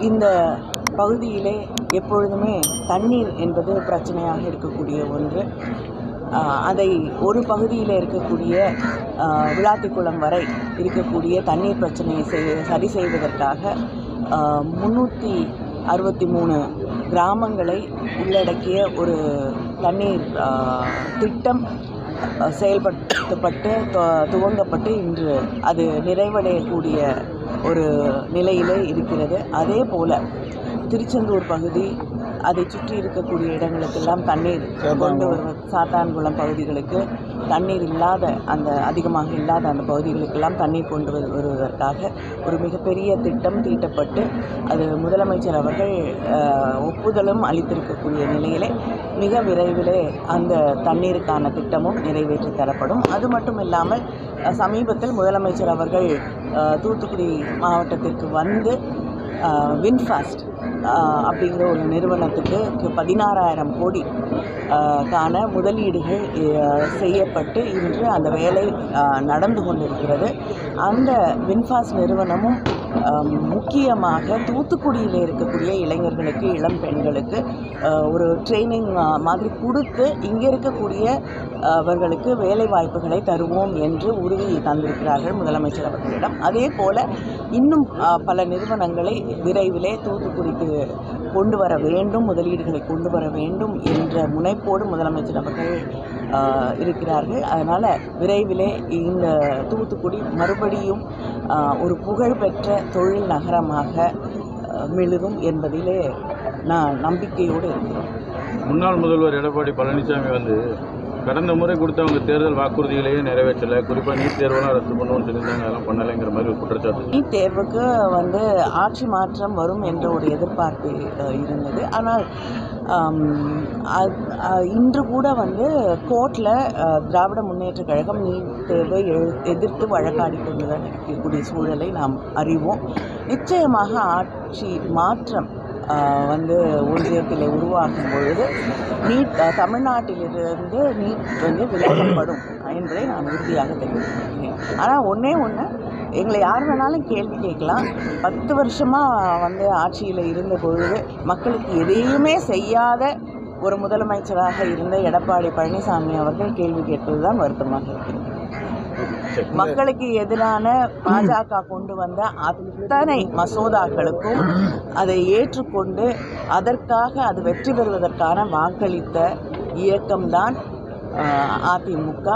இந்த பகுதியிலே எப்பொழுதுமே தண்ணீர் என்பது பிரச்சனையாக இருக்கக்கூடிய ஒன்று. அதை ஒரு பகுதியில் இருக்கக்கூடிய விளாத்திக்குளம் வரை இருக்கக்கூடிய தண்ணீர் பிரச்சனையை சரி செய்வதற்காக 363 கிராமங்களை உள்ளடக்கிய ஒரு தண்ணீர் திட்டம் செயல்படுத்தப்பட்டு துவங்கப்பட்டு இன்று அது நிறைவடையக்கூடிய ஒரு நிலையிலே இருக்கிறது. அதே போல் திருச்செந்தூர் பகுதி, அதை சுற்றி இருக்கக்கூடிய இடங்களுக்கெல்லாம் தண்ணீர் கொண்டு வருவது, சாத்தான்குளம் பகுதிகளுக்கு தண்ணீர் இல்லாத அதிகமாக இல்லாத அந்த பகுதிகளுக்கெல்லாம் தண்ணீர் கொண்டு வருவதற்காக ஒரு மிகப்பெரிய திட்டம் தீட்டப்பட்டு அது முதலமைச்சர் அவர்கள் ஒப்புதலும் அளித்திருக்கக்கூடிய நிலையிலே மிக விரைவிலே அந்த தண்ணீருக்கான திட்டமும் நிறைவேற்றி தரப்படும். அது மட்டும் இல்லாமல் சமீபத்தில் முதலமைச்சர் அவர்கள் தூத்துக்குடி மாவட்டத்திற்கு வந்து வின்ஃபாஸ்ட் அப்படிங்கிற ஒரு நிறுவனத்துக்கு 16,000 கோடி கான முதலீடுகள் செய்யப்பட்டு இன்று அந்த வேலை நடந்து கொண்டிருக்கிறது. அந்த வின்ஃபாஸ்ட் நிறுவனமும் முக்கியமாக தூத்துக்குடியில் இருக்கக்கூடிய இளைஞர்களுக்கு, இளம் பெண்களுக்கு ஒரு ட்ரைனிங் மாதிரி கொடுத்து இங்கே இருக்கக்கூடிய அவர்களுக்கு வேலை வாய்ப்புகளை தருவோம் என்று உறுதி தந்திருக்கிறார்கள் முதலமைச்சர் அவர்களிடம். அதே போல் இன்னும் பல நிறுவனங்களை விரைவிலே தூத்துக்குடிக்கு கொண்டு வர வேண்டும், முதலீடுகளை கொண்டு வர வேண்டும் என்ற முனைப்போடு முதலமைச்சர் அவர்கள் இருக்கிறார்கள். அதனால் விரைவிலே இந்த தூத்துக்குடி மறுபடியும் ஒரு புகழ்பெற்ற தொழில் நகரமாக மிளிரும் என்பதிலே நான் நம்பிக்கையோடு இருக்கிறேன். முன்னாள் முதல்வர் எடப்பாடி பழனிசாமி வந்து கடந்த முறை கொடுத்தவங்க தேர்தல் வாக்குறுதிகளையே நிறைவேற்றலை, குறிப்பாக நீட் தேர்வெல்லாம் ரத்து பண்ணுவோம்னு சொல்லியிருந்தாங்க, அதெல்லாம் பண்ணலைங்கிற மாதிரி ஒரு குற்றச்சாட்டு. நீட் தேர்வுக்கு ஆட்சி மாற்றம் வரும் என்ற ஒரு எதிர்பார்ப்பு இருந்தது. ஆனால் இன்று கூட கோர்ட்டில் திராவிட முன்னேற்ற கழகம் நீட் தேர்வை எதிர்த்து வழக்காடி கொண்டு தான் இருக்கக்கூடிய சூழலை நாம் அறிவோம். நிச்சயமாக ஆட்சி மாற்றம் ஒன்றியத்தில் உருவாகும் பொழுது தமிழ்நாட்டிலிருந்து நீட் விலக்கப்படும் என்பதை நான் உறுதியாக தெரிவிக்கிறேன். ஆனால் ஒன்று எங்களை யார் வேணாலும் கேள்வி கேட்கலாம். 10 வருஷமாக ஆட்சியில் இருந்த பொழுது மக்களுக்கு எதையுமே செய்யாத ஒரு முதலமைச்சராக இருந்த எடப்பாடி பழனிசாமி அவர்கள் கேள்வி கேட்பது தான் வருத்தமாக இருக்கிறது. மக்களுக்கு எதிரான பாஜக கொண்டு வந்த அத்தனை மசோதாக்களுக்கும் அதை ஏற்றுக்கொண்டு அதற்காக அது வெற்றி பெறுவதற்கான வாக்களித்த இயக்கம்தான் அதிமுக.